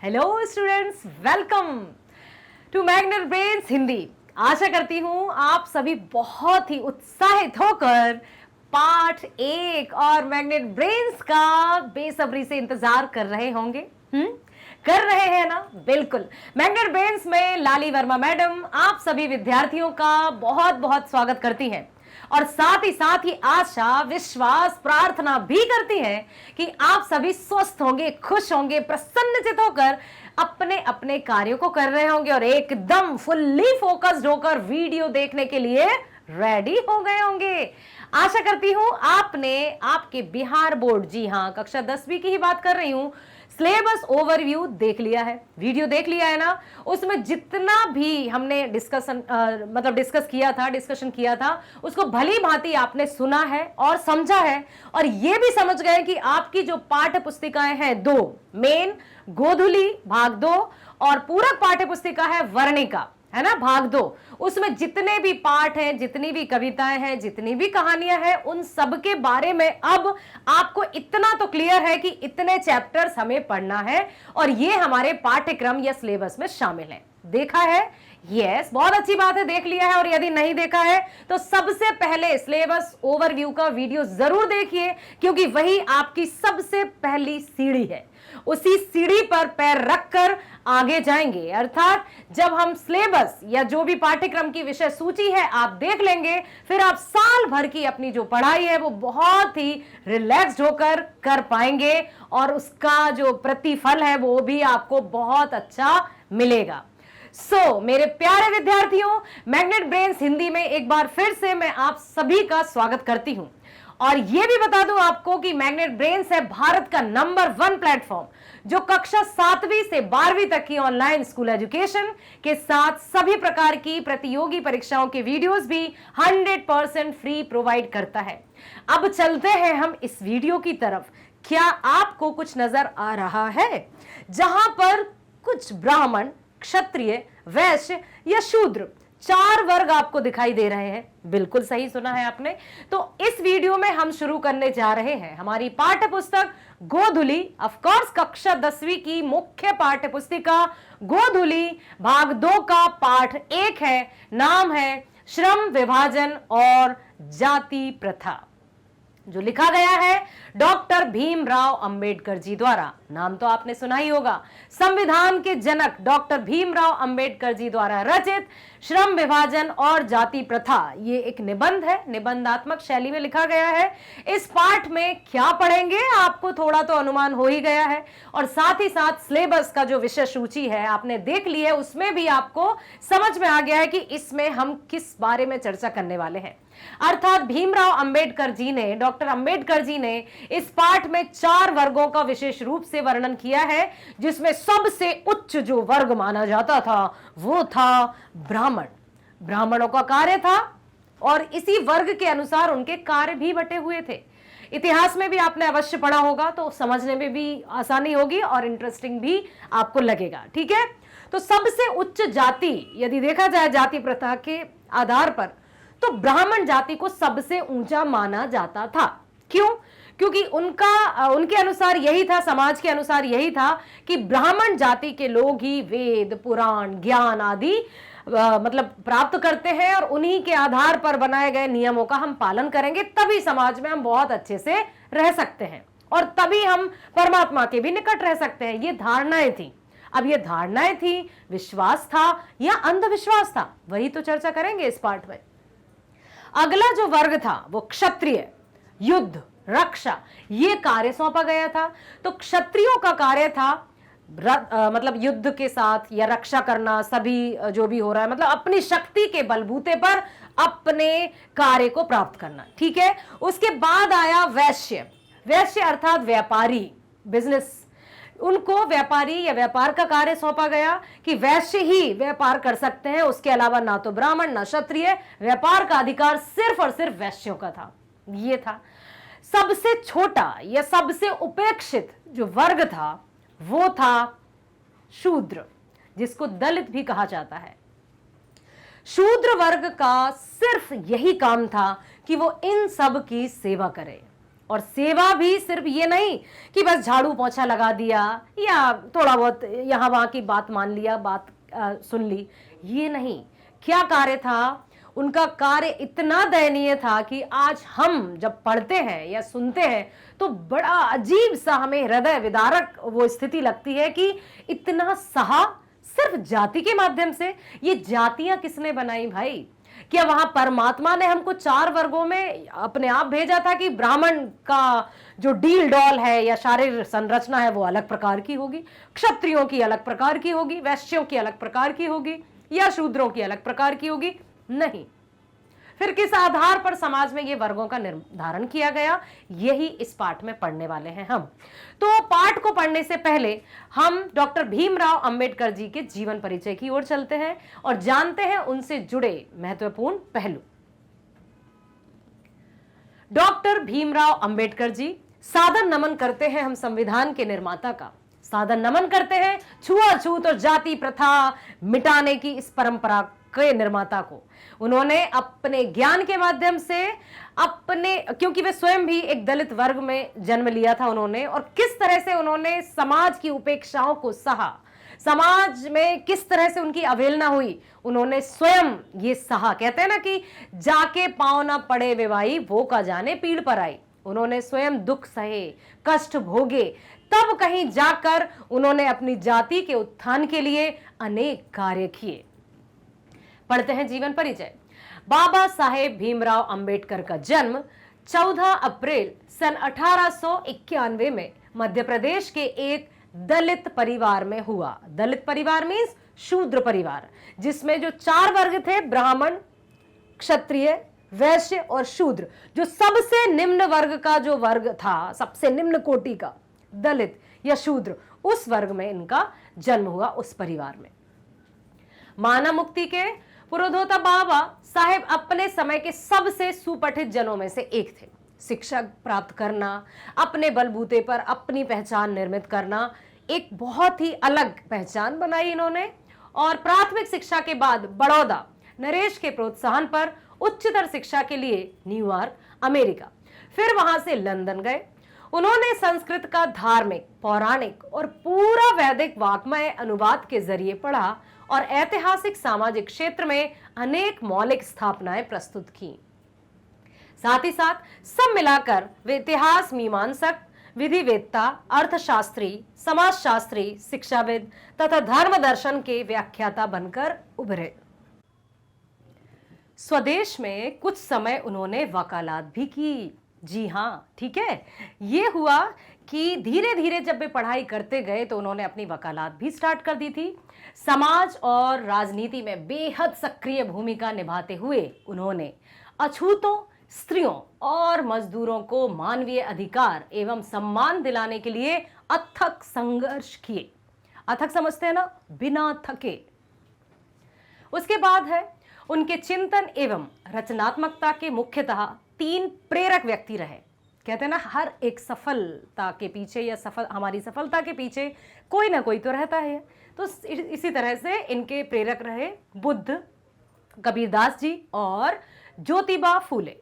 Hello students, welcome to Magnet Brains Hindi. आशा करती हूँ आप सभी बहुत ही उत्साहित होकर पाठ 1 और मैग्नेट ब्रेन्स का बेसब्री से इंतजार कर रहे होंगे। कर रहे हैं ना? बिल्कुल। मैग्नेट ब्रेन्स में लाली वर्मा मैडम आप सभी विद्यार्थियों का बहुत बहुत स्वागत करती हैं और साथ ही आशा, विश्वास, प्रार्थना भी करती हैं कि आप सभी स्वस्थ होंगे, खुश होंगे, प्रसन्नचित होकर अपने अपने कार्यों को कर रहे होंगे और एकदम फुल्ली फोकस्ड होकर वीडियो देखने के लिए रेडी हो गए होंगे। आशा करती हूं आपने आपके बिहार बोर्ड, जी हां, कक्षा 10वीं की ही बात कर रही हूं, सिलेबस ओवरव्यू देख लिया है, वीडियो देख लिया है ना। उसमें जितना भी हमने डिस्कशन किया था उसको भली भांति आपने सुना है और समझा है और ये भी समझ गए कि आपकी जो पाठ्य पुस्तिकाएं हैं, 2 मेन, गोधुली भाग 2 और पूरक पाठ्य पुस्तिका है वर्णिका, है ना, भाग 2। उसमें जितने भी पाठ हैं, जितनी भी कविताएं हैं, जितनी भी कहानियां हैं, उन सब के बारे में अब आपको इतना तो क्लियर है कि इतने चैप्टर्स हमें पढ़ना है और ये हमारे पाठ्यक्रम या सिलेबस में शामिल है। देखा है? यस, बहुत अच्छी बात है, देख लिया है। और यदि नहीं देखा है तो सबसे पहले सिलेबस ओवरव्यू का वीडियो जरूर देखिए, क्योंकि वही आपकी सबसे पहली सीढ़ी है। उसी सीढ़ी पर पैर रखकर आगे जाएंगे, अर्थात जब हम सिलेबस या जो भी पाठ्यक्रम की विषय सूची है आप देख लेंगे, फिर आप साल भर की अपनी जो पढ़ाई है वो बहुत ही रिलैक्स्ड होकर कर पाएंगे और उसका जो प्रतिफल है वो भी आपको बहुत अच्छा मिलेगा। मेरे प्यारे विद्यार्थियों, मैग्नेट ब्रेन्स हिंदी में एक बार फिर से मैं आप सभी का स्वागत करती हूं और यह भी बता दूं आपको कि मैग्नेट ब्रेन्स है भारत का नंबर 1 प्लेटफॉर्म जो कक्षा 7वीं से 12वीं तक की ऑनलाइन स्कूल एजुकेशन के साथ सभी प्रकार की प्रतियोगी परीक्षाओं के वीडियोस भी 100% फ्री प्रोवाइड करता है। अब चलते हैं हम इस वीडियो की तरफ। क्या आपको कुछ नजर आ रहा है जहां पर कुछ ब्राह्मण, क्षत्रिय, वैश्य या शूद्र 4 वर्ग आपको दिखाई दे रहे हैं? बिल्कुल सही सुना है आपने। तो इस वीडियो में हम शुरू करने जा रहे हैं हमारी पाठ्य पुस्तक गोधुली, ऑफ कोर्स कक्षा 10वीं की मुख्य पाठ्य पुस्तिका गोधुली भाग 2 का पाठ 1 है। नाम है श्रम विभाजन और जाति प्रथा, जो लिखा गया है डॉक्टर भीमराव अंबेडकर जी द्वारा। नाम तो आपने सुना ही होगा। संविधान के जनक डॉक्टर भीमराव अंबेडकर जी द्वारा रचित श्रम विभाजन और जाति प्रथा, ये एक निबंध है, निबंधात्मक शैली में लिखा गया है। इस पाठ में क्या पढ़ेंगे आपको थोड़ा तो अनुमान हो ही गया है और साथ ही साथ सिलेबस का जो विषय सूची है आपने देख ली है, उसमें भी आपको समझ में आ गया है कि इसमें हम किस बारे में चर्चा करने वाले हैं। अर्थात भीमराव अंबेडकर जी ने, डॉक्टर अंबेडकर जी ने इस पाठ में 4 वर्गों का विशेष रूप से वर्णन किया है, जिसमें सबसे उच्च जो वर्ग माना जाता था वो था ब्राह्मण। ब्राह्मणों का कार्य था और इसी वर्ग के अनुसार उनके कार्य भी बटे हुए थे। इतिहास में भी आपने अवश्य पढ़ा होगा, तो समझने में भी आसानी होगी और इंटरेस्टिंग भी आपको लगेगा। ठीक है, तो सबसे उच्च जाति यदि देखा जाए जाति प्रथा के आधार पर, तो ब्राह्मण जाति को सबसे ऊंचा माना जाता था। क्यों? क्योंकि उनके अनुसार यही था, समाज के अनुसार यही था कि ब्राह्मण जाति के लोग ही वेद, पुराण, ज्ञान आदि प्राप्त करते हैं और उन्हीं के आधार पर बनाए गए नियमों का हम पालन करेंगे, तभी समाज में हम बहुत अच्छे से रह सकते हैं और तभी हम परमात्मा के भी निकट रह सकते हैं। ये धारणाएं थी। अब ये धारणाएं थी, विश्वास था या अंधविश्वास था, वही तो चर्चा करेंगे इस पाठ में। अगला जो वर्ग था वो क्षत्रिय, युद्ध, रक्षा, ये कार्य सौंपा गया था। तो क्षत्रियों का कार्य था युद्ध के साथ या रक्षा करना, सभी जो भी हो रहा है, अपनी शक्ति के बलबूते पर अपने कार्य को प्राप्त करना। ठीक है, उसके बाद आया वैश्य। वैश्य अर्थात व्यापारी, बिजनेस। उनको व्यापारी या व्यापार का कार्य सौंपा गया कि वैश्य ही व्यापार कर सकते हैं, उसके अलावा ना तो ब्राह्मण ना क्षत्रिय। व्यापार का अधिकार सिर्फ और सिर्फ वैश्यों का था। ये था सबसे छोटा या सबसे उपेक्षित जो वर्ग था, वो था शूद्र, जिसको दलित भी कहा जाता है। शूद्र वर्ग का सिर्फ यही काम था कि वो इन सब की सेवा करे। और सेवा भी सिर्फ ये नहीं कि बस झाड़ू पोछा लगा दिया या थोड़ा बहुत यहां वहां की बात मान लिया, बात सुन ली, ये नहीं। क्या कार्य था उनका? कार्य इतना दयनीय था कि आज हम जब पढ़ते हैं या सुनते हैं तो बड़ा अजीब सा हमें हृदय विदारक वो स्थिति लगती है कि इतना सहा सिर्फ जाति के माध्यम से। ये जातियां किसने बनाई भाई? क्या वहां परमात्मा ने हमको 4 वर्गों में अपने आप भेजा था कि ब्राह्मण का जो डील डॉल है या शारीरिक संरचना है वो अलग प्रकार की होगी, क्षत्रियों की अलग प्रकार की होगी, वैश्यों की अलग प्रकार की होगी या शूद्रों की अलग प्रकार की होगी? नहीं। फिर किस आधार पर समाज में ये वर्गों का निर्धारण किया गया? यही इस पाठ में पढ़ने वाले हैं हम। तो पाठ को पढ़ने से पहले हम डॉक्टर भीमराव अंबेडकर जी के जीवन परिचय की ओर चलते हैं और जानते हैं उनसे जुड़े महत्वपूर्ण पहलू। डॉक्टर भीमराव अंबेडकर जी, सादर नमन करते हैं हम संविधान के निर्माता का, सादर नमन करते हैं छुआछूत और जाति प्रथा मिटाने की इस परंपरा के निर्माता को। उन्होंने अपने ज्ञान के माध्यम से क्योंकि वे स्वयं भी एक दलित वर्ग में जन्म लिया था उन्होंने, और किस तरह से उन्होंने समाज की उपेक्षाओं को सहा, समाज में किस तरह से उनकी अवहेलना हुई, उन्होंने स्वयं ये सहा। कहते हैं ना कि जाके पांव ना पड़े वे भाई, वो का जाने पीड़ पर आई। उन्होंने स्वयं दुख सहे, कष्ट भोगे, तब कहीं जाकर उन्होंने अपनी जाति के उत्थान के लिए अनेक कार्य किए। पढ़ते हैं जीवन परिचय। बाबा साहेब भीमराव अंबेडकर का जन्म 14 अप्रैल सन 1891 में मध्य प्रदेश के एक दलित परिवार में हुआ। दलित परिवार मीन्स शूद्र परिवार, जिसमें जो 4 वर्ग थे, ब्राह्मण, क्षत्रिय, वैश्य और शूद्र, जो सबसे निम्न वर्ग का जो वर्ग था, सबसे निम्न कोटि का दलित या शूद्र, उस वर्ग में इनका जन्म हुआ, उस परिवार में। मानव मुक्ति के पुरोधोता बाबा साहेब अपने समय के सबसे सुपठित जनों में से एक थे। शिक्षा प्राप्त करना, अपने बलबूते पर अपनी पहचान निर्मित करना, एक बहुत ही अलग पहचान बनाई इन्होंने। और प्राथमिक शिक्षा के बाद बड़ौदा नरेश के प्रोत्साहन पर उच्चतर शिक्षा के लिए न्यूयॉर्क, अमेरिका, फिर वहां से लंदन गए। उन्होंने संस्कृत का धार्मिक, पौराणिक और पूरा वैदिक वाङ्मय अनुवाद के जरिए पढ़ा और ऐतिहासिक सामाजिक क्षेत्र में अनेक मौलिक स्थापनाएं प्रस्तुत की। साथ ही साथ सब मिलाकर वे इतिहास मीमांसक, विधिवेत्ता, अर्थशास्त्री, समाजशास्त्री, शिक्षाविद तथा धर्म दर्शन के व्याख्याता बनकर उभरे। स्वदेश में कुछ समय उन्होंने वकालत भी की। जी हाँ, ठीक है। ये हुआ कि धीरे धीरे जब वे पढ़ाई करते गए तो उन्होंने अपनी वकालत भी स्टार्ट कर दी थी। समाज और राजनीति में बेहद सक्रिय भूमिका निभाते हुए उन्होंने अछूतों, स्त्रियों और मजदूरों को मानवीय अधिकार एवं सम्मान दिलाने के लिए अथक संघर्ष किए। अथक समझते हैं ना, बिना थके। उसके बाद है उनके चिंतन एवं रचनात्मकता के मुख्यतः 3 प्रेरक व्यक्ति रहे। कहते हैं ना, हर एक सफलता के पीछे या हमारी सफलता के पीछे कोई ना कोई तो रहता है। तो इसी तरह से इनके प्रेरक रहे बुद्ध, कबीरदास जी और ज्योतिबा फूले।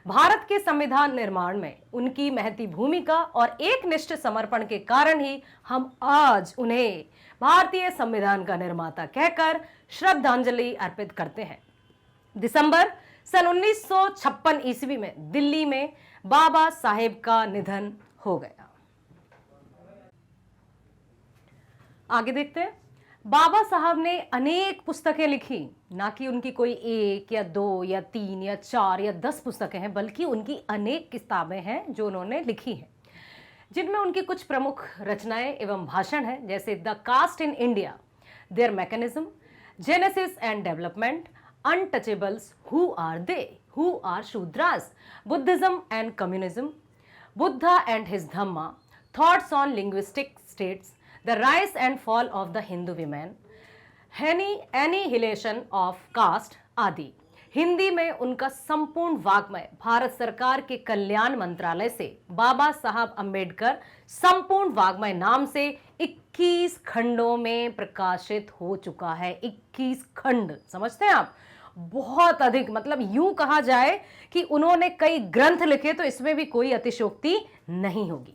भारत के संविधान निर्माण में उनकी महती भूमिका और एकनिष्ठ समर्पण के कारण ही हम आज उन्हें भारतीय संविधान का निर्माता कहकर श्रद्धांजलि अर्पित करते हैं। दिसंबर सन 1956 ईस्वी में दिल्ली में बाबा साहेब का निधन हो गया। आगे देखते हैं। बाबा साहब ने अनेक पुस्तकें लिखी, ना कि उनकी कोई 1 या 2 या 3 या 4 या 10 पुस्तकें हैं, बल्कि उनकी अनेक किताबें हैं जो उन्होंने लिखी हैं, जिनमें उनकी कुछ प्रमुख रचनाएं एवं भाषण हैं, जैसे the caste in India, their mechanism, genesis and development, untouchables, who are they, who are Shudras, Buddhism and communism, Buddha and his Dhamma, thoughts on linguistic states, the rise and fall of the Hindu women, annihilation of caste आदि। हिंदी में उनका संपूर्ण वाङ्मय भारत सरकार के कल्याण मंत्रालय से बाबा साहब अंबेडकर संपूर्ण वाङ्मय नाम से 21 खंडों में प्रकाशित हो चुका है। 21 खंड, समझते हैं आप? बहुत अधिक, मतलब यूं कहा जाए कि उन्होंने कई ग्रंथ लिखे, तो इसमें भी कोई अतिशयोक्ति नहीं होगी,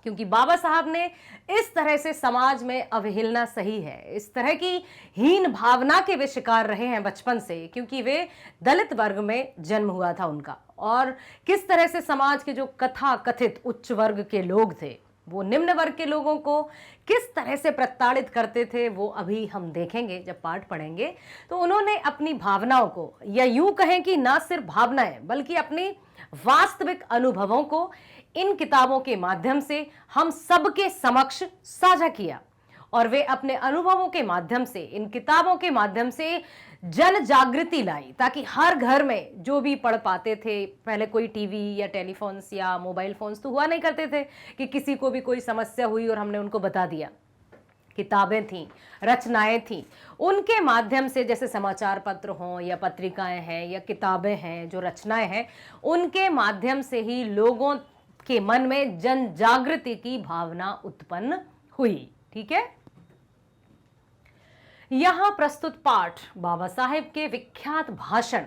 क्योंकि बाबा साहब ने इस तरह से समाज में अवहेलना सही है, इस तरह की हीन भावना के वे शिकार रहे हैं बचपन से, क्योंकि वे दलित वर्ग में जन्म हुआ था उनका, और किस तरह से समाज के जो कथा कथित उच्च वर्ग के लोग थे वो निम्न वर्ग के लोगों को किस तरह से प्रताड़ित करते थे, वो अभी हम देखेंगे जब पाठ पढ़ेंगे। तो उन्होंने अपनी भावनाओं को, या यूं कहें कि ना सिर्फ भावनाएं बल्कि अपनी वास्तविक अनुभवों को इन किताबों के माध्यम से हम सबके समक्ष साझा किया, और वे अपने अनुभवों के माध्यम से, इन किताबों के माध्यम से जन जागृति लाई, ताकि हर घर में जो भी पढ़ पाते थे, पहले कोई टीवी या टेलीफोन्स या मोबाइल फोन्स तो हुआ नहीं करते थे कि किसी को भी कोई समस्या हुई और हमने उनको बता दिया। किताबें थीं, रचनाएं थीं, उनके माध्यम से, जैसे समाचार पत्र हों या पत्रिकाएं हैं या किताबें हैं, जो रचनाएं हैं, उनके माध्यम से ही लोगों के मन में जन जागृति की भावना उत्पन्न हुई। ठीक है, यहां प्रस्तुत पाठ बाबा साहेब के विख्यात भाषण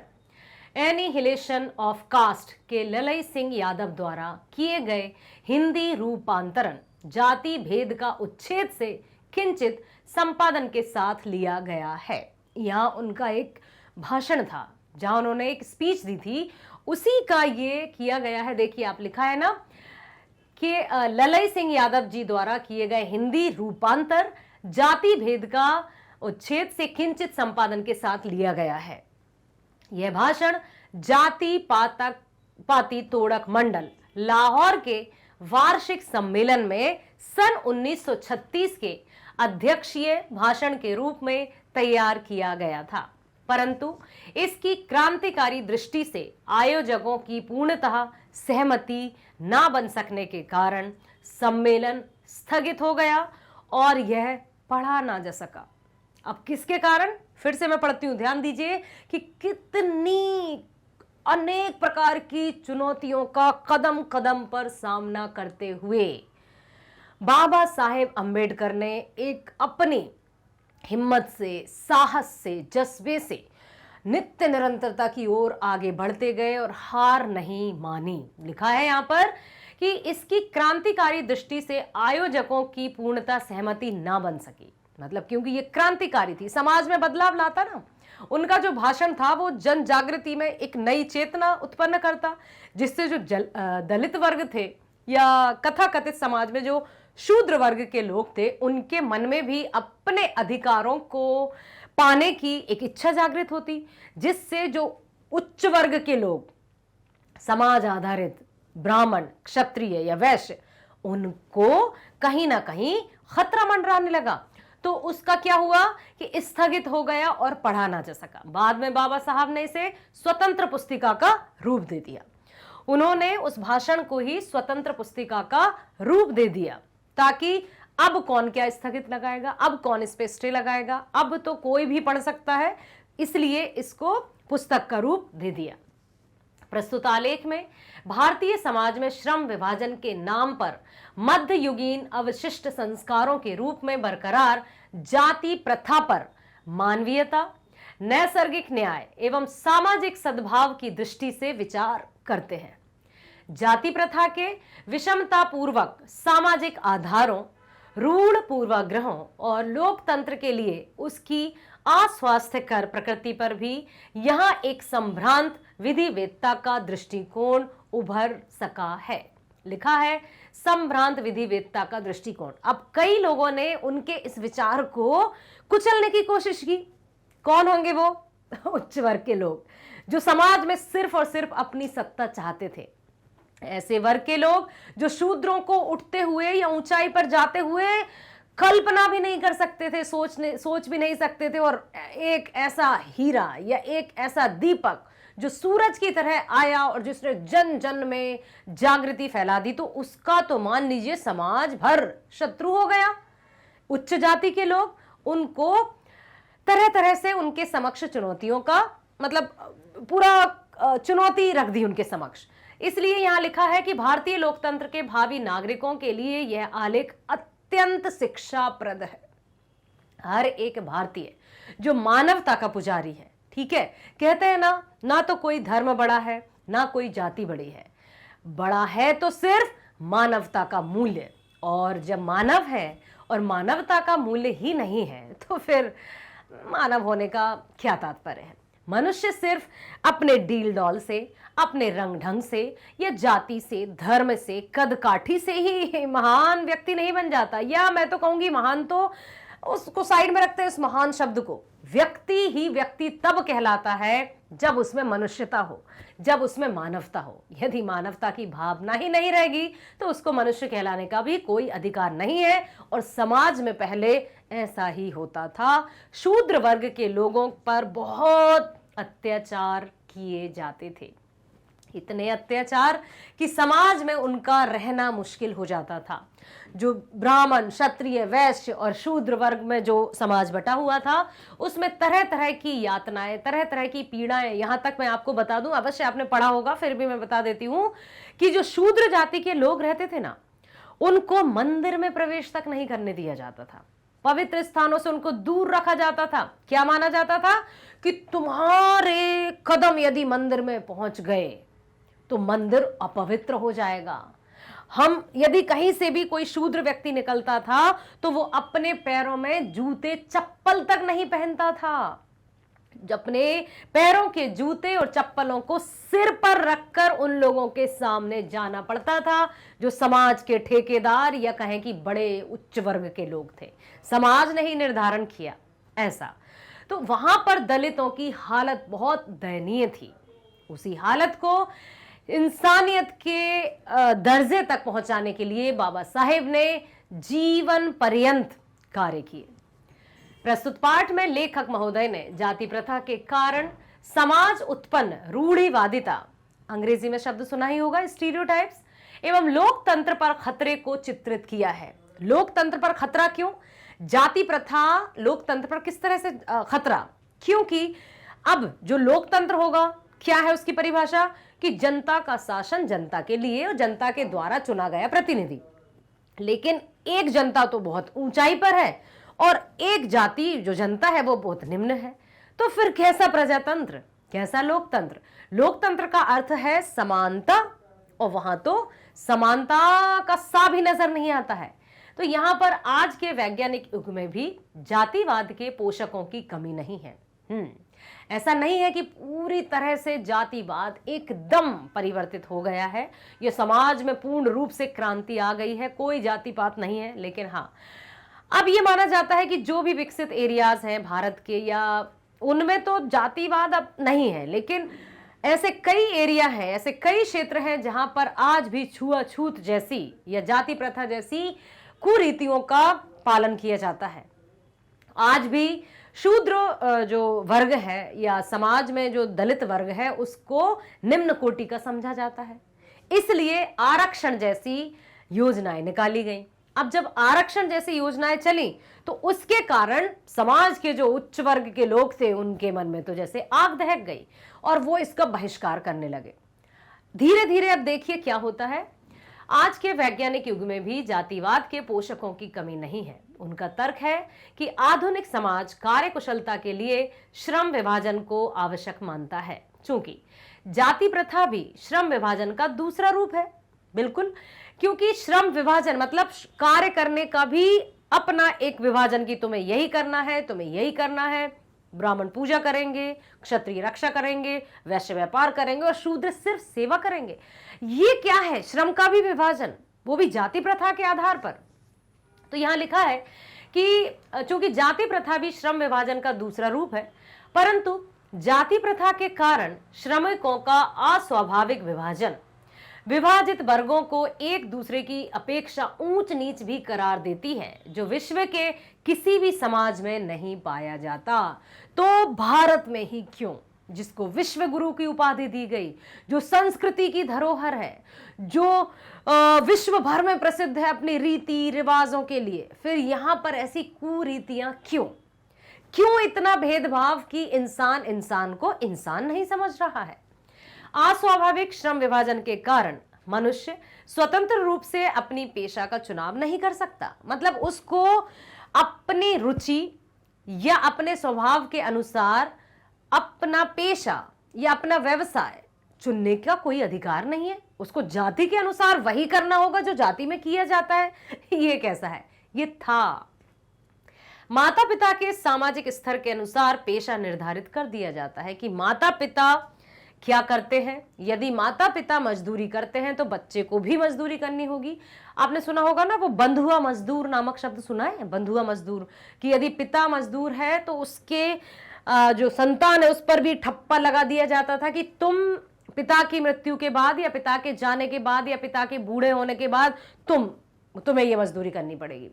एनिहिलेशन ऑफ कास्ट के ललई सिंह यादव द्वारा किए गए हिंदी रूपांतरण जाति भेद का उच्छेद से किंचित संपादन के साथ लिया गया है। यहां उनका एक भाषण था जहां उन्होंने एक स्पीच दी थी, उसी का ये किया गया है। देखिए, आप लिखा है ना कि ललई सिंह यादव जी द्वारा किए गए हिंदी रूपांतर जाति भेद का उच्छेद से किंचित संपादन के साथ लिया गया है। यह भाषण जाति पाती तोड़क मंडल लाहौर के वार्षिक सम्मेलन में सन 1936 के अध्यक्षीय भाषण के रूप में तैयार किया गया था, परंतु इसकी क्रांतिकारी दृष्टि से आयोजकों की पूर्णतः सहमति ना बन सकने के कारण सम्मेलन स्थगित हो गया और यह पढ़ा ना जा सका। अब किसके कारण, फिर से मैं पढ़ती हूं, ध्यान दीजिए कि कितनी अनेक प्रकार की चुनौतियों का कदम कदम पर सामना करते हुए बाबा साहेब अंबेडकर ने एक अपनी हिम्मत से, साहस से, जज्बे से नित्य निरंतरता की ओर आगे बढ़ते गए और हार नहीं मानी। लिखा है यहां पर कि इसकी क्रांतिकारी दृष्टि से आयोजकों की पूर्णतः सहमति ना बन सकी, मतलब क्योंकि ये क्रांतिकारी थी, समाज में बदलाव लाता ना। उनका जो भाषण था वो जन जागृति में एक नई चेतना उत्पन्न करता, जिससे जो दलित वर्ग थे या कथा कथित समाज में जो शूद्र वर्ग के लोग थे, उनके मन में भी अपने अधिकारों को पाने की एक इच्छा जागृत होती, जिससे जो उच्च वर्ग के लोग, समाज आधारित ब्राह्मण, क्षत्रिय या वैश्य, उनको कहीं ना कहीं खतरा मंडराने लगा। तो उसका क्या हुआ कि स्थगित हो गया और पढ़ा ना जा सका। बाद में बाबा साहब ने इसे स्वतंत्र पुस्तिका का रूप दे दिया। उन्होंने उस भाषण को ही स्वतंत्र पुस्तिका का रूप दे दिया, ताकि अब कौन क्या स्थगित लगाएगा, अब कौन इस पे स्टे लगाएगा, अब तो कोई भी पढ़ सकता है, इसलिए इसको पुस्तक का रूप दे दिया। प्रस्तुत आलेख में भारतीय समाज में श्रम विभाजन के नाम पर मध्ययुगीन अवशिष्ट संस्कारों के रूप में बरकरार जाति प्रथा पर मानवीयता, नैसर्गिक न्याय एवं सामाजिक सद्भाव की दृष्टि से विचार करते हैं। जाति प्रथा के विषमता पूर्वक सामाजिक आधारों, रूढ़ पूर्वाग्रहों और लोकतंत्र के लिए उसकी अस्वास्थ्यकर प्रकृति पर भी यहां एक संभ्रांत विधिवेत्ता का दृष्टिकोण उभर सका है। लिखा है संभ्रांत विधिवेत्ता का दृष्टिकोण। अब कई लोगों ने उनके इस विचार को कुचलने की कोशिश की। कौन होंगे वो? उच्च वर्ग के लोग, जो समाज में सिर्फ और सिर्फ अपनी सत्ता चाहते थे। ऐसे वर्ग के लोग जो शूद्रों को उठते हुए या ऊंचाई पर जाते हुए कल्पना भी नहीं कर सकते थे, सोच भी नहीं सकते थे, और एक ऐसा हीरा या एक ऐसा दीपक जो सूरज की तरह आया और जिसने जन जन में जागृति फैला दी, तो उसका तो मान लीजिए समाज भर शत्रु हो गया। उच्च जाति के लोग, उनको तरह तरह से उनके समक्ष चुनौतियों का, मतलब पूरा चुनौती रख दी उनके समक्ष। इसलिए यहां लिखा है कि भारतीय लोकतंत्र के भावी नागरिकों के लिए यह आलेख अत्यंत शिक्षाप्रद है। हर एक भारतीय जो मानवता का पुजारी है, ठीक है, कहते हैं ना, ना तो कोई धर्म बड़ा है ना कोई जाति बड़ी है, बड़ा है तो सिर्फ मानवता का मूल्य। और जब मानव है और मानवता का मूल्य ही नहीं है तो फिर मानव होने का क्या तात्पर्य है। मनुष्य सिर्फ अपने डील डॉल से, अपने रंग ढंग से या जाति से, धर्म से, कद काठी से ही महान व्यक्ति नहीं बन जाता। या मैं तो कहूंगी महान तो उसको साइड में रखते हैं, उस महान शब्द को। व्यक्ति ही व्यक्ति तब कहलाता है जब उसमें मनुष्यता हो, जब उसमें मानवता हो। यदि मानवता की भावना ही नहीं रहेगी तो उसको मनुष्य कहलाने का भी कोई अधिकार नहीं है। और समाज में पहले ऐसा ही होता था। शूद्र वर्ग के लोगों पर बहुत अत्याचार किए जाते थे, इतने अत्याचार कि समाज में उनका रहना मुश्किल हो जाता था। जो ब्राह्मण, क्षत्रिय, वैश्य और शूद्र वर्ग में जो समाज बटा हुआ था उसमें तरह तरह की यातनाएं, तरह तरह की पीड़ाएं। यहां तक मैं आपको बता दूं, अवश्य आपने पढ़ा होगा, फिर भी मैं बता देती हूं कि जो शूद्र जाति के लोग रहते थे ना, उनको मंदिर में प्रवेश तक नहीं करने दिया जाता था। पवित्र स्थानों से उनको दूर रखा जाता था। क्या माना जाता था कि तुम्हारे कदम यदि मंदिर में पहुंच गए तो मंदिर अपवित्र हो जाएगा। हम यदि कहीं से भी कोई शूद्र व्यक्ति निकलता था तो वो अपने पैरों में जूते चप्पल तक नहीं पहनता था। अपने पैरों के जूते और चप्पलों को सिर पर रखकर उन लोगों के सामने जाना पड़ता था जो समाज के ठेकेदार या कहें कि बड़े उच्च वर्ग के लोग थे। समाज ने ही निर्धारण किया ऐसा। तो वहां पर दलितों की हालत बहुत दयनीय थी। उसी हालत को इंसानियत के दर्जे तक पहुंचाने के लिए बाबा साहेब ने जीवन पर्यंत कार्य किए। प्रस्तुत पाठ में लेखक महोदय ने जाति प्रथा के कारण समाज उत्पन्न रूढ़िवादिता, अंग्रेजी में शब्द सुना ही होगा, स्टीरियोटाइप्स, एवं लोकतंत्र पर खतरे को चित्रित किया है। लोकतंत्र पर खतरा क्यों? जाति प्रथा लोकतंत्र पर किस तरह से खतरा? क्योंकि अब जो लोकतंत्र होगा, क्या है उसकी परिभाषा? कि जनता का शासन जनता के लिए और जनता के द्वारा चुना गया प्रतिनिधि। लेकिन एक जनता तो बहुत ऊंचाई पर है और एक जाति जो जनता है वो बहुत निम्न है। तो फिर कैसा प्रजातंत्र, कैसा लोकतंत्र? लोकतंत्र का अर्थ है समानता, और वहां तो समानता का सा भी नजर नहीं आता है। तो यहां पर आज के वैज्ञानिक युग में भी जातिवाद के पोषकों की कमी नहीं है। ऐसा नहीं है कि पूरी तरह से जातिवाद एकदम परिवर्तित हो गया है, यह समाज में पूर्ण रूप से क्रांति आ गई है, कोई जाति पात नहीं है। लेकिन हाँ, अब यह माना जाता है कि जो भी विकसित एरियाज हैं भारत के, या उनमें तो जातिवाद अब नहीं है, लेकिन ऐसे कई एरिया हैं, ऐसे कई क्षेत्र हैं जहां पर आज भी छुआछूत जैसी या जाति प्रथा जैसी कुरीतियों का पालन किया जाता है। आज भी शूद्र जो वर्ग है या समाज में जो दलित वर्ग है उसको निम्न कोटि का समझा जाता है। इसलिए आरक्षण जैसी योजनाएं निकाली गई। अब जब आरक्षण जैसी योजनाएं चली तो उसके कारण समाज के जो उच्च वर्ग के लोग थे उनके मन में तो जैसे आग दहक गई और वो इसका बहिष्कार करने लगे। धीरे धीरे अब देखिए क्या होता है। आज के वैज्ञानिक युग में भी जातिवाद के पोषकों की कमी नहीं है। उनका तर्क है कि आधुनिक समाज कार्यकुशलता के लिए श्रम विभाजन को आवश्यक मानता है, चूंकि जाति प्रथा भी श्रम विभाजन का दूसरा रूप है। बिल्कुल, क्योंकि श्रम विभाजन मतलब कार्य करने का भी अपना एक विभाजन की तुम्हें यही करना है, तुम्हें यही करना है। ब्राह्मण पूजा करेंगे, क्षत्रिय रक्षा करेंगे, वैश्य व्यापार करेंगे और शूद्र सिर्फ सेवा करेंगे। ये क्या है? श्रम का भी विभाजन, वो भी जाति प्रथा के आधार पर। तो यहां लिखा है कि चूंकि जाति प्रथा भी श्रम विभाजन का दूसरा रूप है, परंतु जाति प्रथा के कारण श्रमिकों का अस्वाभाविक विभाजन विभाजित वर्गों को एक दूसरे की अपेक्षा ऊंच नीच भी करार देती है, जो विश्व के किसी भी समाज में नहीं पाया जाता। तो भारत में ही क्यों, जिसको विश्व गुरु की उपाधि दी गई, जो संस्कृति की धरोहर है, जो विश्व भर में प्रसिद्ध है अपनी रीति रिवाजों के लिए, फिर यहां पर ऐसी कुरीतियां क्यों? क्यों इतना भेदभाव कि इंसान इंसान को इंसान नहीं समझ रहा है? अस्वाभाविक श्रम विभाजन के कारण मनुष्य स्वतंत्र रूप से अपनी पेशा का चुनाव नहीं कर सकता। मतलब उसको अपनी रुचि या अपने स्वभाव के अनुसार अपना पेशा या अपना व्यवसाय चुनने का कोई अधिकार नहीं है, उसको जाति के अनुसार वही करना होगा जो जाति में किया जाता है। ये कैसा है? ये था। माता पिता के सामाजिक स्तर के अनुसार पेशा निर्धारित कर दिया जाता है कि माता पिता क्या करते हैं। यदि माता पिता मजदूरी करते हैं तो बच्चे को भी मजदूरी करनी होगी। आपने सुना होगा ना, वो बंधुआ मजदूर नामक शब्द सुना है, बंधुआ मजदूर, कि यदि पिता मजदूर है तो उसके जो संतान है उस पर भी ठप्पा लगा दिया जाता था कि तुम पिता की मृत्यु के बाद या पिता के जाने के बाद या पिता के बूढ़े होने के बाद तुम्हें ये मजदूरी करनी पड़ेगी।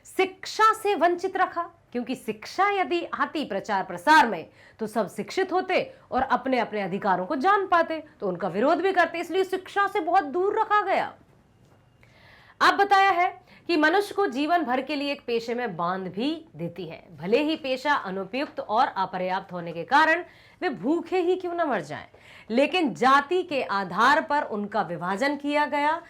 शिक्षा से वंचित रखा, क्योंकि शिक्षा यदि आती प्रचार प्रसार में तो सब शिक्षित होते और अपने अपने अधिकारों को जान पाते, तो उनका विरोध भी करते, इसलिए शिक्षा से बहुत दूर रखा गया। अब बताया है कि मनुष्य को जीवन भर के लिए एक पेशे में बांध भी देती है, भले ही पेशा अनुपयुक्त और अपर्याप्त होने के कारण वे भूखे ही क्यों न मर जाएं, लेकिन जाति के आधार पर उनका विभाजन किया गया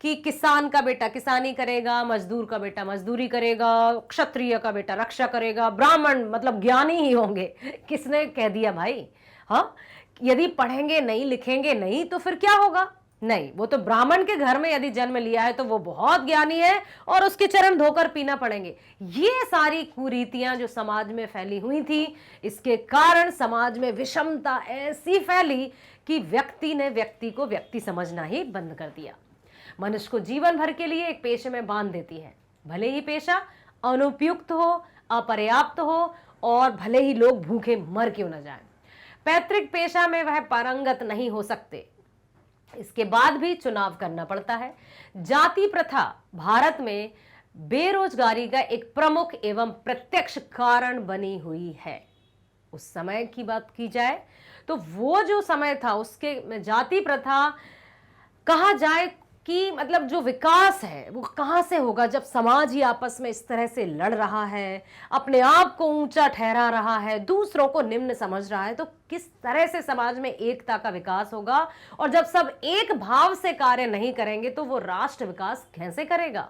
कि किसान का बेटा किसानी करेगा, मजदूर का बेटा मजदूरी करेगा, क्षत्रिय का बेटा रक्षा करेगा, ब्राह्मण मतलब ज्ञानी ही होंगे। किसने कह दिया भाई? हाँ, यदि पढ़ेंगे नहीं लिखेंगे नहीं तो फिर क्या होगा? नहीं, वो तो ब्राह्मण के घर में यदि जन्म लिया है तो वो बहुत ज्ञानी है और उसके चरण धोकर पीना पड़ेंगे। ये सारी कुरीतियां जो समाज में फैली हुई थी, इसके कारण समाज में विषमता ऐसी फैली कि व्यक्ति ने व्यक्ति को व्यक्ति समझना ही बंद कर दिया। मनुष्य को जीवन भर के लिए एक पेशे में बांध देती है, भले ही पेशा अनुपयुक्त हो, अपर्याप्त हो और भले ही लोग भूखे मर क्यों न जाएं। पैतृक पेशा में वह पारंगत नहीं हो सकते, इसके बाद भी चुनाव करना पड़ता है। जाति प्रथा भारत में बेरोजगारी का एक प्रमुख एवं प्रत्यक्ष कारण बनी हुई है। उस समय की बात की जाए तो वो जो समय था उसके में जाति प्रथा कहा जाए कि मतलब जो विकास है वो कहां से होगा जब समाज ही आपस में इस तरह से लड़ रहा है, अपने आप को ऊंचा ठहरा रहा है, दूसरों को निम्न समझ रहा है, तो किस तरह से समाज में एकता का विकास होगा? और जब सब एक भाव से कार्य नहीं करेंगे तो वो राष्ट्र विकास कैसे करेगा?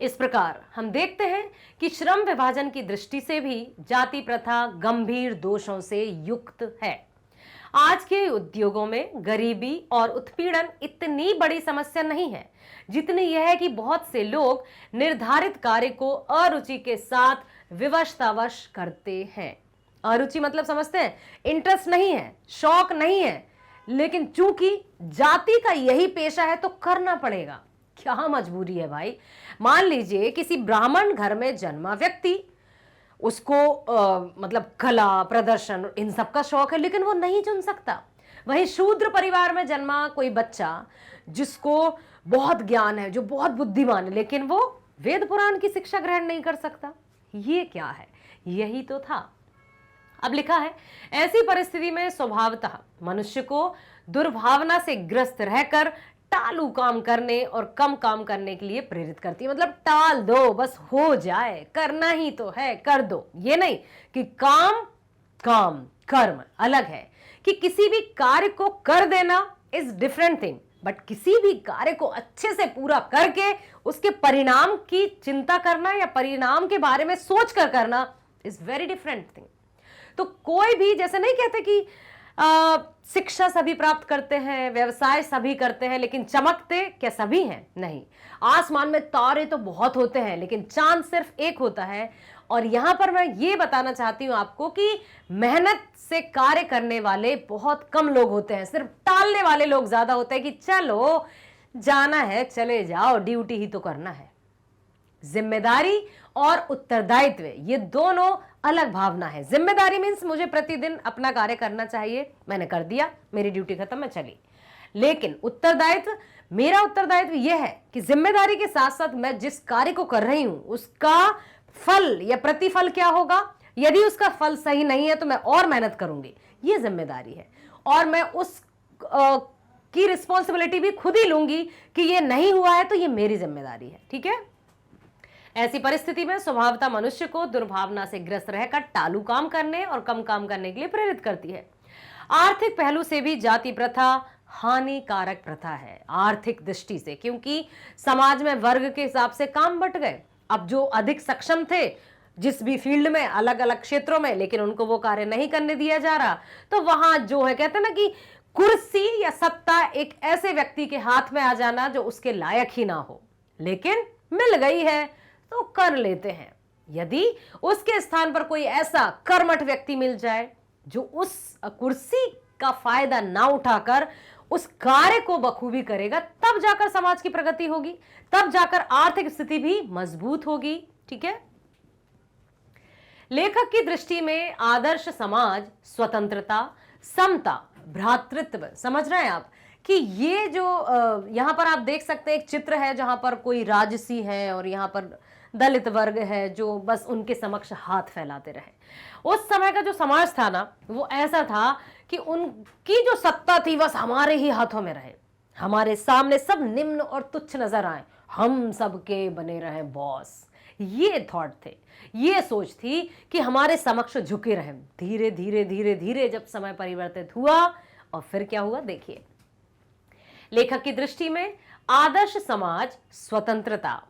इस प्रकार हम देखते हैं कि श्रम विभाजन की दृष्टि से भी जाति प्रथा गंभीर दोषों से युक्त है। आज के उद्योगों में गरीबी और उत्पीड़न इतनी बड़ी समस्या नहीं है जितनी यह है कि बहुत से लोग निर्धारित कार्य को अरुचि के साथ विवशतावश करते हैं। अरुचि मतलब समझते हैं, इंटरेस्ट नहीं है, शौक नहीं है, लेकिन चूंकि जाति का यही पेशा है तो करना पड़ेगा। क्या मजबूरी है भाई? मान लीजिए किसी ब्राह्मण घर में जन्मा व्यक्ति, उसको मतलब कला प्रदर्शन इन सब का शौक है, लेकिन वो नहीं चुन सकता। वहीं शूद्र परिवार में जन्मा कोई बच्चा जिसको बहुत ज्ञान है, जो बहुत बुद्धिमान है, लेकिन वो वेद पुराण की शिक्षा ग्रहण नहीं कर सकता। ये क्या है? यही तो था। अब लिखा है, ऐसी परिस्थिति में स्वभावतः मनुष्य को दुर्भावना से ग्रस्त रहकर टालू काम करने और कम काम करने के लिए प्रेरित करती है। मतलब टाल दो, बस हो जाए, करना ही तो है, कर दो। ये नहीं कि काम कर्म अलग है, कि किसी भी कार्य को कर देना इज डिफरेंट थिंग, बट किसी भी कार्य को अच्छे से पूरा करके उसके परिणाम की चिंता करना या परिणाम के बारे में सोच कर करना इज वेरी डिफरेंट थिंग। तो कोई भी, जैसे नहीं कहते कि शिक्षा सभी प्राप्त करते हैं, व्यवसाय सभी करते हैं, लेकिन चमकते क्या सभी हैं? नहीं। आसमान में तारे तो बहुत होते हैं लेकिन चांद सिर्फ एक होता है। और यहां पर मैं ये बताना चाहती हूं आपको कि मेहनत से कार्य करने वाले बहुत कम लोग होते हैं, सिर्फ टालने वाले लोग ज्यादा होते हैं कि चलो जाना है चले जाओ, ड्यूटी ही तो करना है। जिम्मेदारी और उत्तरदायित्व, ये दोनों अलग भावना है। जिम्मेदारी मीन्स मुझे प्रतिदिन अपना कार्य करना चाहिए, मैंने कर दिया, मेरी ड्यूटी खत्म, मैं चली। लेकिन उत्तरदायित्व, मेरा उत्तरदायित्व यह है कि जिम्मेदारी के साथ साथ मैं जिस कार्य को कर रही हूं उसका फल या प्रतिफल क्या होगा। यदि उसका फल सही नहीं है तो मैं और मेहनत करूंगी, ये जिम्मेदारी है। और मैं उस की रिस्पॉन्सिबिलिटी भी खुद ही लूंगी कि ये नहीं हुआ है तो ये मेरी जिम्मेदारी है। ठीक है। ऐसी परिस्थिति में स्वभावतः मनुष्य को दुर्भावना से ग्रस्त रहकर टालू काम करने और कम काम करने के लिए प्रेरित करती है। आर्थिक पहलू से भी जाति प्रथा हानिकारक प्रथा है, आर्थिक दृष्टि से, क्योंकि समाज में वर्ग के हिसाब से काम बंट गए। अब जो अधिक सक्षम थे, जिस भी फील्ड में, अलग अलग क्षेत्रों में, लेकिन उनको वो कार्य नहीं करने दिया जा रहा, तो वहां जो है कहते हैं ना कि कुर्सी या सत्ता एक ऐसे व्यक्ति के हाथ में आ जाना जो उसके लायक ही ना हो, लेकिन मिल गई है तो कर लेते हैं। यदि उसके स्थान पर कोई ऐसा कर्मठ व्यक्ति मिल जाए जो उस कुर्सी का फायदा ना उठाकर उस कार्य को बखूबी करेगा, तब जाकर समाज की प्रगति होगी, तब जाकर आर्थिक स्थिति भी मजबूत होगी। ठीक है। लेखक की दृष्टि में आदर्श समाज स्वतंत्रता, समता, भ्रातृत्व, समझ रहे हैं आप कि ये जो यहां पर आप देख सकते हैं एक चित्र है जहां पर कोई राजसी है और यहां पर दलित वर्ग है जो बस उनके समक्ष हाथ फैलाते रहे। उस समय का जो समाज था ना, वो ऐसा था कि उनकी जो सत्ता थी बस हमारे ही हाथों में रहे, हमारे सामने सब निम्न और तुच्छ नजर आए, हम सबके बने रहे बॉस। ये थॉट थे, ये सोच थी कि हमारे समक्ष झुके रहे। धीरे धीरे धीरे धीरे जब समय परिवर्तित हुआ और फिर क्या हुआ देखिए। लेखक की दृष्टि में आदर्श समाज स्वतंत्रता,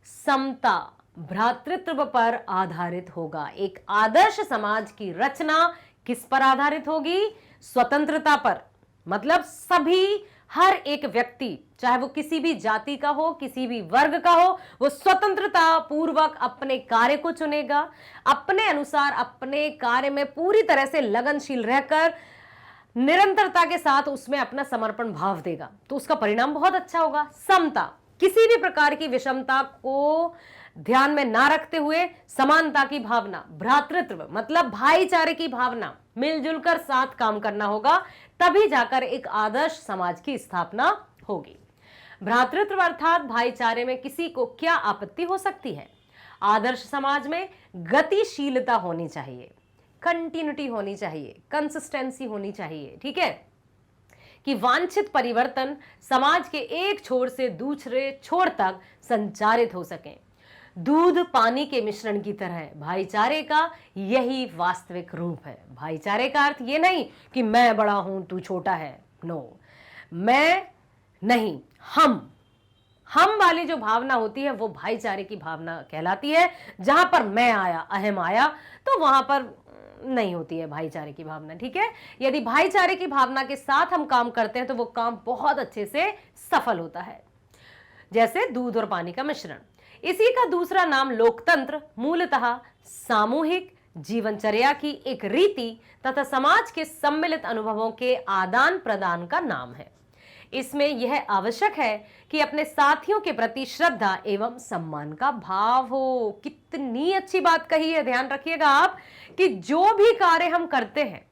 समता, भ्रातृत्व पर आधारित होगा। एक आदर्श समाज की रचना किस पर आधारित होगी? स्वतंत्रता पर। मतलब सभी, हर एक व्यक्ति, चाहे वो किसी भी जाति का हो, किसी भी वर्ग का हो, वो स्वतंत्रता पूर्वक अपने कार्य को चुनेगा, अपने अनुसार अपने कार्य में पूरी तरह से लगनशील रहकर निरंतरता के साथ उसमें अपना समर्पण भाव देगा, तो उसका परिणाम बहुत अच्छा होगा। समता, किसी भी प्रकार की विषमता को ध्यान में ना रखते हुए समानता की भावना। भ्रातृत्व मतलब भाईचारे की भावना, मिलजुल कर साथ काम करना होगा, तभी जाकर एक आदर्श समाज की स्थापना होगी। भ्रातृत्व अर्थात भाईचारे में किसी को क्या आपत्ति हो सकती है। आदर्श समाज में गतिशीलता होनी चाहिए, कंटिन्यूटी होनी चाहिए, कंसिस्टेंसी होनी चाहिए। ठीक है, कि वांछित परिवर्तन समाज के एक छोर से दूसरे छोर तक संचारित हो सके। दूध पानी के मिश्रण की तरह भाईचारे का यही वास्तविक रूप है। भाईचारे का अर्थ ये नहीं कि मैं बड़ा हूं तू छोटा है, नो, मैं नहीं, हम वाली जो भावना होती है वो भाईचारे की भावना कहलाती है। जहां पर मैं आया, अहम आया, तो वहां पर नहीं होती है भाईचारे की भावना। ठीक है, यदि भाईचारे की भावना के साथ हम काम करते हैं तो वो काम बहुत अच्छे से सफल होता है, जैसे दूध और पानी का मिश्रण। इसी का दूसरा नाम लोकतंत्र मूलतः सामूहिक जीवनचर्या की एक रीति तथा समाज के सम्मिलित अनुभवों के आदान प्रदान का नाम है। इसमें यह आवश्यक है कि अपने साथियों के प्रति श्रद्धा एवं सम्मान का भाव हो। कितनी अच्छी बात कही है, ध्यान रखिएगा आप कि जो भी कार्य हम करते हैं,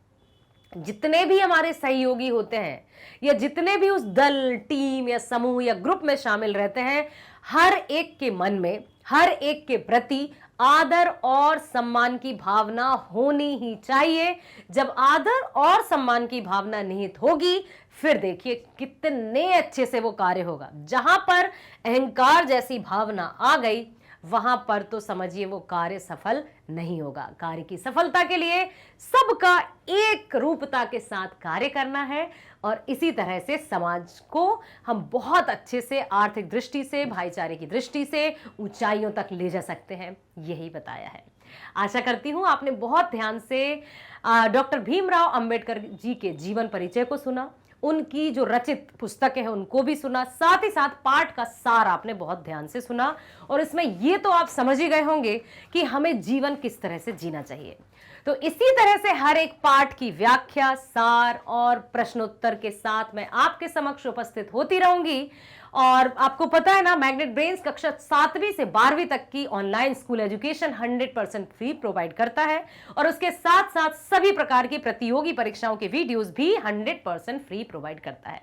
जितने भी हमारे सहयोगी होते हैं या जितने भी उस दल, टीम या समूह या ग्रुप में शामिल रहते हैं, हर एक के मन में, हर एक के प्रति आदर और सम्मान की भावना होनी ही चाहिए। जब आदर और सम्मान की भावना निहित होगी, फिर देखिए कितने अच्छे से वो कार्य होगा। जहां पर अहंकार जैसी भावना आ गई, वहां पर तो समझिए वो कार्य सफल नहीं होगा। कार्य की सफलता के लिए सबका एक रूपता के साथ कार्य करना है और इसी तरह से समाज को हम बहुत अच्छे से आर्थिक दृष्टि से, भाईचारे की दृष्टि से ऊंचाइयों तक ले जा सकते हैं। यही बताया है। आशा करती हूं आपने बहुत ध्यान से डॉक्टर भीमराव अंबेडकर जी के जीवन परिचय को सुना, उनकी जो रचित पुस्तकें हैं उनको भी सुना, साथ ही साथ पाठ का सार आपने बहुत ध्यान से सुना और इसमें ये तो आप समझ ही गए होंगे कि हमें जीवन किस तरह से जीना चाहिए। तो इसी तरह से हर एक पाठ की व्याख्या, सार और प्रश्नोत्तर के साथ मैं आपके समक्ष उपस्थित होती रहूंगी। और आपको पता है ना, मैग्नेट ब्रेन्स कक्षा 7वीं से 12वीं तक की online school education 100% free provide करता है और उसके साथ साथ सभी प्रकार की प्रतियोगी परीक्षाओं के वीडियोस भी 100% फ्री प्रोवाइड करता है।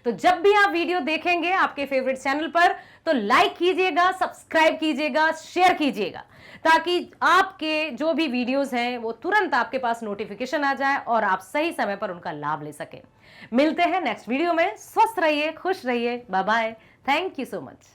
तो जब भी आप वीडियो देखेंगे आपके फेवरेट चैनल पर, तो लाइक कीजिएगा, सब्सक्राइब कीजिएगा, शेयर कीजिएगा, ताकि आपके जो भी वीडियोस हैं वो तुरंत आपके पास नोटिफिकेशन आ जाए और आप सही समय पर उनका लाभ ले सकें। मिलते हैं नेक्स्ट वीडियो में। स्वस्थ रहिए, खुश रहिए, bye bye, thank you so much.